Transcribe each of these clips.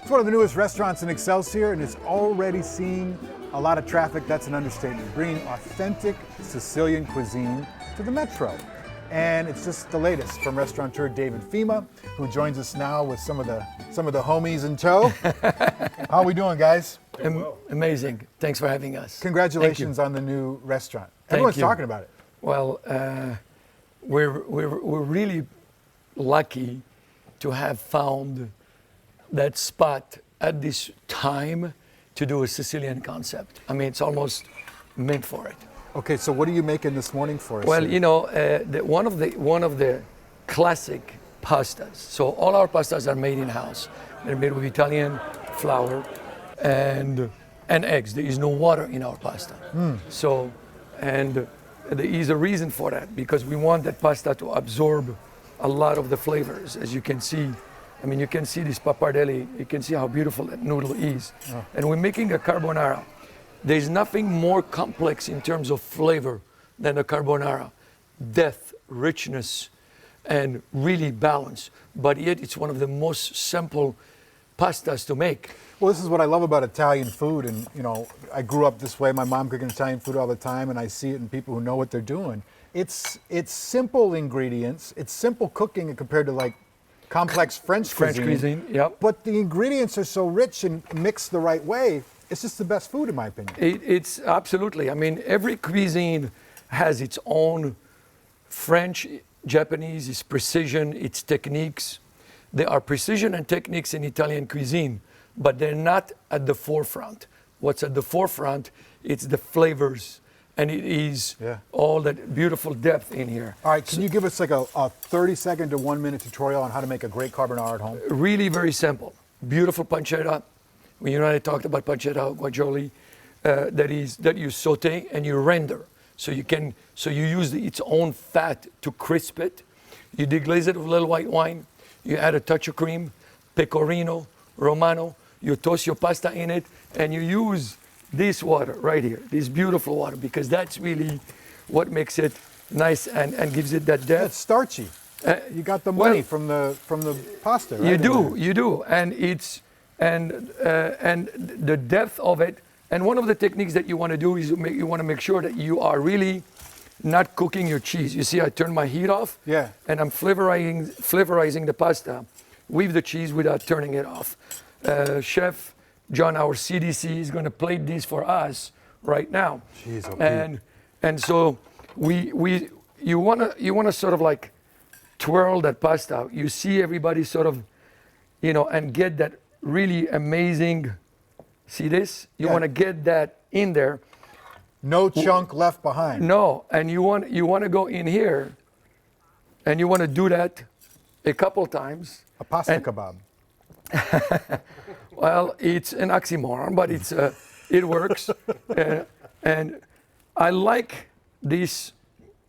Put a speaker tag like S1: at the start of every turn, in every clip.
S1: It's one of the newest restaurants in Excelsior, and it's already seeing a lot of traffic. That's an understatement. Bringing authentic Sicilian cuisine to the metro. And it's just the latest from restaurateur David Fhima, who joins us now with some of the homies in tow. How are we doing, guys?
S2: Amazing. Thanks for having us.
S1: Congratulations on the new restaurant. Everyone's talking about it.
S2: Well, we're really lucky to have found that spot at this time to do a Sicilian concept. I mean, it's almost meant for it.
S1: Okay, so what are you making this morning for us?
S2: Well, you know, one of the classic pastas. So all our pastas are made in-house. They're made with Italian flour and eggs. There is no water in our pasta. So, and there is a reason for that, because we want that pasta to absorb a lot of the flavors. As you can see, I mean, you can see this pappardelle, you can see how beautiful that noodle is. Oh. And we're making a carbonara. There's nothing more complex in terms of flavor than a carbonara. Depth, richness, and really balance. But yet it's one of the most simple pastas to make.
S1: Well, this is what I love about Italian food. And, you know, I grew up this way. My mom cooking Italian food all the time, and I see it in people who know what they're doing. It's simple ingredients. It's simple cooking compared to, like, complex French cuisine.
S2: Yep.
S1: But the ingredients are so rich and mixed the right way. It's just the best food, in my opinion.
S2: It's absolutely. I mean, every cuisine has its own. French, Japanese, its precision, its techniques. There are precision and techniques in Italian cuisine, but they're not at the forefront. What's at the forefront, it's the flavors, and it is all that beautiful depth in here.
S1: All right, can you give us like a 30-second to 1 minute tutorial on how to make a great carbonara at home?
S2: Really very simple. Beautiful pancetta. You and I talked about pancetta guanciale, that you saute and you render. So you use its own fat to crisp it. You deglaze it with a little white wine. You add a touch of cream, pecorino, romano. You toast your pasta in it, and you use this water right here, this beautiful water, because that's really what makes it nice and gives it that depth.
S1: It's starchy. You got the money from the pasta, right?
S2: You do, and it's and the depth of it. And one of the techniques that you want to do is you want to make sure that you are really not cooking your cheese. You see, I turn my heat off, and I'm flavorizing the pasta with the cheese without turning it off. Chef John, our CDC, is going to plate this for us right now.
S1: Jeez, okay.
S2: And so you want to sort of like twirl that pasta. You see everybody sort of, you know, and get that really amazing. See this? You want to get that in there.
S1: No chunk left behind.
S2: No, and you want to go in here, and you want to do that a couple times.
S1: A pasta kebab.
S2: Well, it's an oxymoron, but it works. And I like this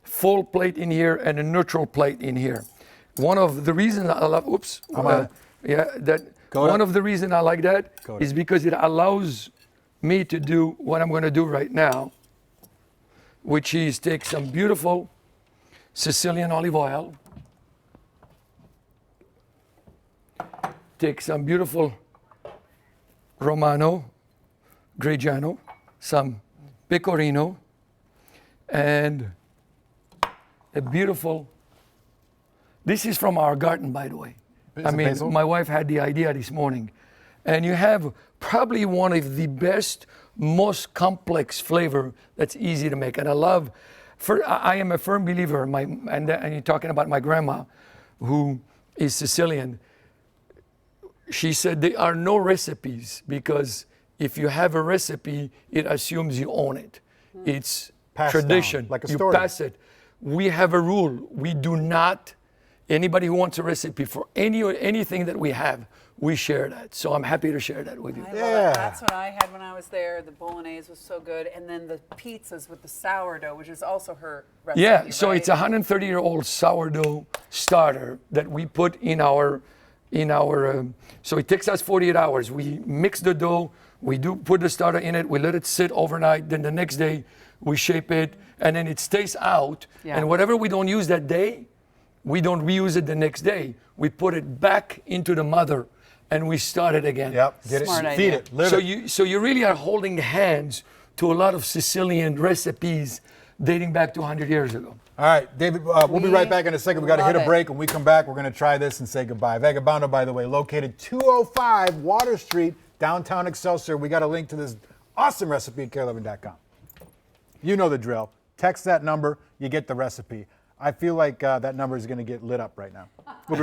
S2: full plate in here and a neutral plate in here. One of the reasons I love, one of the reasons I like that is because it allows me to do what I'm going to do right now, which is take some beautiful Sicilian olive oil, take some beautiful Romano, Reggiano, some pecorino, and a beautiful, this is from our garden, by the way. I mean, basil? My wife had the idea this morning. And you have probably one of the best, most complex flavor that's easy to make. And I am a firm believer, and you're talking about my grandma, who is Sicilian. She said there are no recipes, because if you have a recipe, it assumes you own it. It's
S1: passed
S2: tradition.
S1: Down, like a
S2: you
S1: story.
S2: Pass it. We have a rule. We do not. Anybody who wants a recipe for anything that we have, we share that. So I'm happy to share that with you.
S3: I love it. That's what I had when I was there. The bolognese was so good. And then the pizzas with the sourdough, which is also her recipe.
S2: Yeah, so
S3: right?
S2: it's a 130-year-old sourdough starter that we put in our so it takes us 48 hours. We mix the dough, we put the starter in it, we let it sit overnight, then the next day we shape it, and then it stays out. Yeah. And whatever we don't use that day, we don't reuse it the next day. We put it back into the mother, and we start it again.
S1: Yep. Get
S3: Smart
S1: it.
S3: idea.
S1: Feed it. Live
S2: So
S1: it.
S2: you really are holding hands to a lot of Sicilian recipes dating back to 100 years ago.
S1: All right, David, we'll be right back in a second. We got to hit a
S3: love
S1: break. When we come back, we're going to try this and say goodbye. Vagabondo, by the way, located 205 Water Street, downtown Excelsior. We got a link to this awesome recipe at care11.com. You know the drill. Text that number, you get the recipe. I feel like that number is going to get lit up right now. We'll be